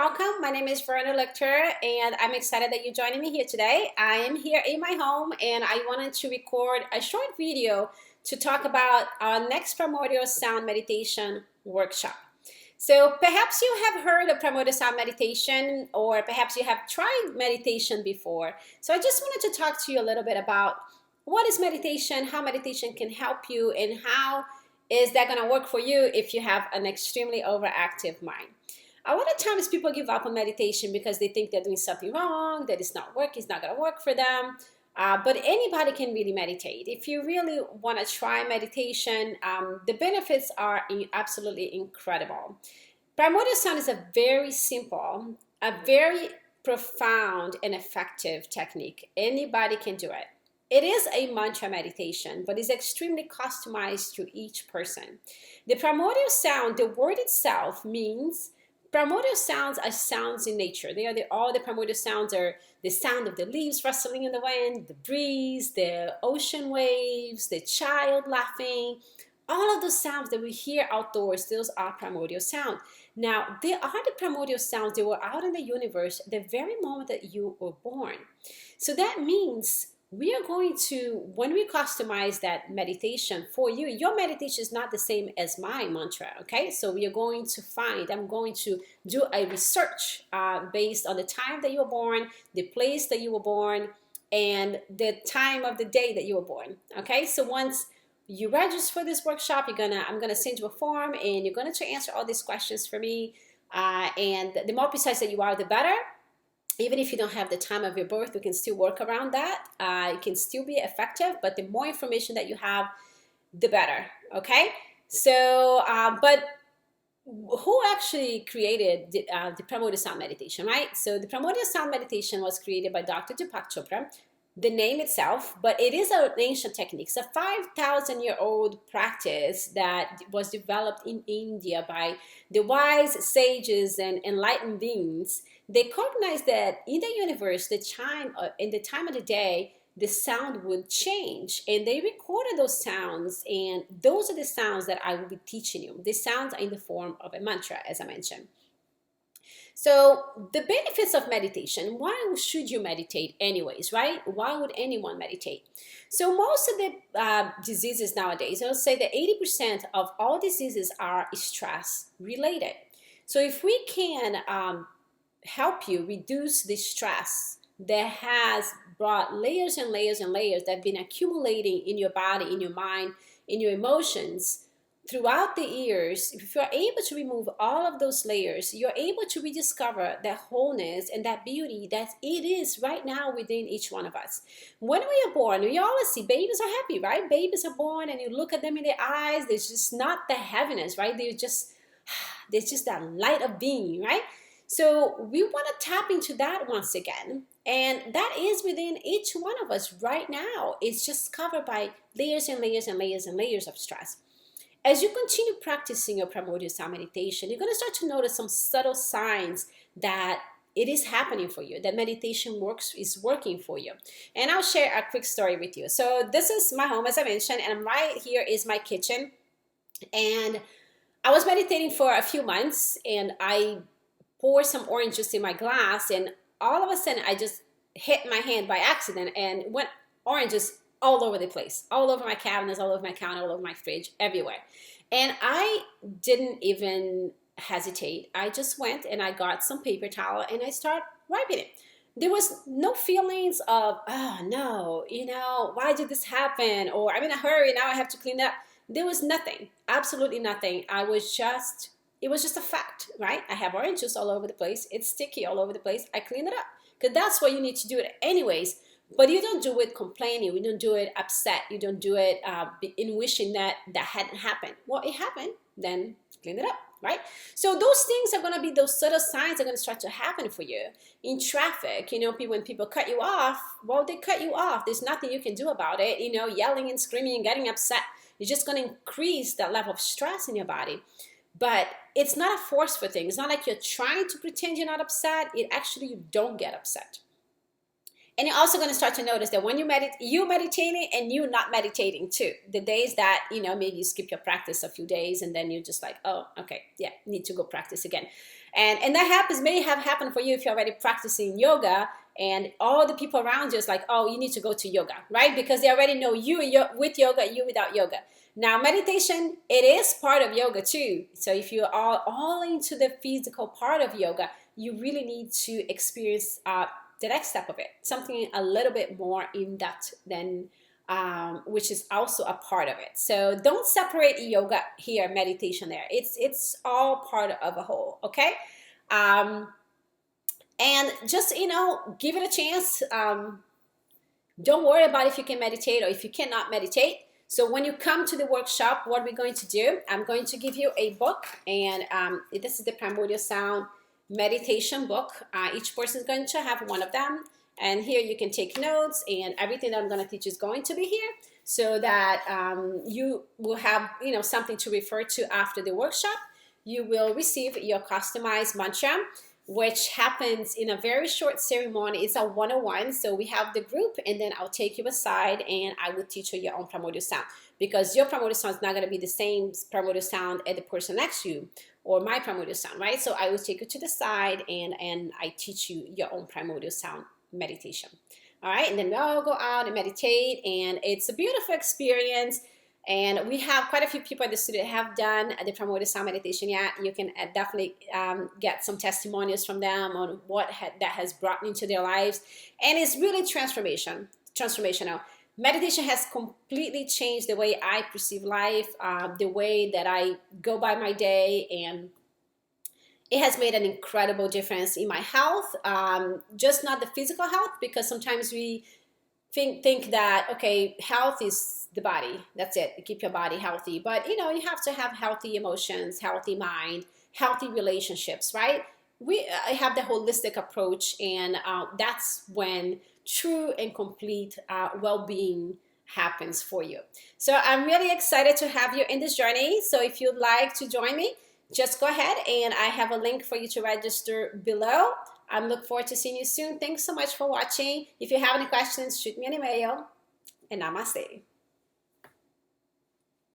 welcome. My name is Verna Lecter, and I'm excited that you're joining me here today. I am here in my home, and I wanted to record a short video to talk about our next Primordial Sound Meditation workshop. So perhaps you have heard of Primordial Sound Meditation, or perhaps you have tried meditation before. So I just wanted to talk to you a little bit about what is meditation, how meditation can help you, and how is that going to work for you if you have an extremely overactive mind. A lot of times people give up on meditation because they think they're doing something wrong, that it's not working, it's not going to work for them. But anybody can really meditate. If you really want to try meditation, the benefits are absolutely incredible. Primordial sound is a very simple, a very profound and effective technique. Anybody can do it. It is a mantra meditation, but it's extremely customized to each person. The primordial sound, the word itself means primordial sounds are sounds in nature. All the primordial sounds are the sound of the leaves rustling in the wind, the breeze, the ocean waves, the child laughing. All of those sounds that we hear outdoors, those are primordial sounds. Now, they are the primordial sounds. They were out in the universe the very moment that you were born. So that means we are going to, when we customize that meditation for you, your meditation is not the same as my mantra, okay? So we are going to I'm going to do a research based on the time that you were born, the place that you were born, and the time of the day that you were born, okay? So once you register for this workshop, I'm gonna send you a form, and you're gonna answer all these questions for me, and the more precise that you are, the better. Even if you don't have the time of your birth, we can still work around that. It can still be effective, but the more information that you have, the better, okay? So, but who actually created the Primordial Sound Meditation, right? So the Primordial Sound Meditation was created by Dr. Deepak Chopra, the name itself, but it is an ancient technique. It's a 5,000-year-old practice that was developed in India by the wise sages and enlightened beings. They recognized that in the universe, in the time of the day, the sound would change, and they recorded those sounds, and those are the sounds that I will be teaching you. The sounds are in the form of a mantra, as I mentioned. So the benefits of meditation, why should you meditate anyways, right? Why would anyone meditate? So most of the diseases nowadays, I'll say that 80% of all diseases are stress related. So if we can help you reduce the stress that has brought layers and layers and layers that have been accumulating in your body, in your mind, in your emotions, throughout the years, if you're able to remove all of those layers, you're able to rediscover that wholeness and that beauty that it is right now within each one of us. When we are born, we always see babies are happy, right? Babies are born and you look at them in their eyes, there's just not the heaviness, right? There's just that light of being, right? So we want to tap into that once again. And that is within each one of us right now. It's just covered by layers and layers and layers and layers of stress. As you continue practicing your primordial sound meditation, you're going to start to notice some subtle signs that it is happening for you, that meditation is working for you. And I'll share a quick story with you. So this is my home, as I mentioned, and right here is my kitchen. And I was meditating for a few months, and I poured some orange juice in my glass, and all of a sudden I just hit my hand by accident and went oranges all over the place, all over my cabinets, all over my counter, all over my fridge, everywhere. And I didn't even hesitate. I just went and I got some paper towel and I started wiping it. There was no feelings of, oh no, why did this happen? Or I'm in a hurry, now I have to clean up. There was nothing, absolutely nothing. It was just a fact, right? I have orange juice all over the place. It's sticky all over the place. I clean it up because that's what you need to do it anyways. But you don't do it complaining. You don't do it upset. You don't do it in wishing that hadn't happened. Well, it happened. Then clean it up, right? So those things are going to be, those subtle signs are going to start to happen for you. In traffic, when people cut you off, well, they cut you off. There's nothing you can do about it. Yelling and screaming and getting upset. You're just going to increase that level of stress in your body. But it's not a forceful thing. It's not like you're trying to pretend you're not upset. You don't get upset. And you're also going to start to notice that when you're meditating and you're not meditating too. The days that, maybe you skip your practice a few days and then you're just like, oh, okay, yeah, need to go practice again. And that happens, may have happened for you if you're already practicing yoga, and all the people around you is like, oh, you need to go to yoga, right? Because they already know you with yoga, you without yoga. Now, meditation, it is part of yoga too. So if you are all into the physical part of yoga, you really need to experience the next step of it, something a little bit more in depth than which is also a part of it. So don't separate yoga here, meditation there. It's all part of a whole, okay? And just, give it a chance. Don't worry about if you can meditate or if you cannot meditate. So when you come to the workshop, what we're going to do, I'm going to give you a book, and this is the Primordial Sound meditation book. Each person is going to have one of them, and here you can take notes, and everything that I'm going to teach is going to be here, so that you will have something to refer to after the workshop. You will receive your customized mantra, which happens in a very short ceremony. It's a 101. So we have the group, and then I'll take you aside and I will teach you your own primordial sound, because your primordial sound is not going to be the same primordial sound as the person next to you or my primordial sound, right? So I will take you to the side and I teach you your own primordial sound meditation. All right, and then we'll go out and meditate, and it's a beautiful experience. And we have quite a few people at the studio that have done the Primordial Sound meditation yet. You can definitely get some testimonials from them on what that has brought into their lives. And it's really transformational. Meditation has completely changed the way I perceive life, the way that I go by my day, and it has made an incredible difference in my health. Just not the physical health, because sometimes we think that, okay, health is the body, that's it, keep your body healthy. But you have to have healthy emotions, healthy mind, healthy relationships, right? I have the holistic approach, and that's when true and complete well-being happens for you. So I'm really excited to have you in this journey. So if you'd like to join me, just go ahead, and I have a link for you to register below. I'm looking forward to seeing you soon. Thanks so much for watching. If you have any questions, shoot me an email, and namaste.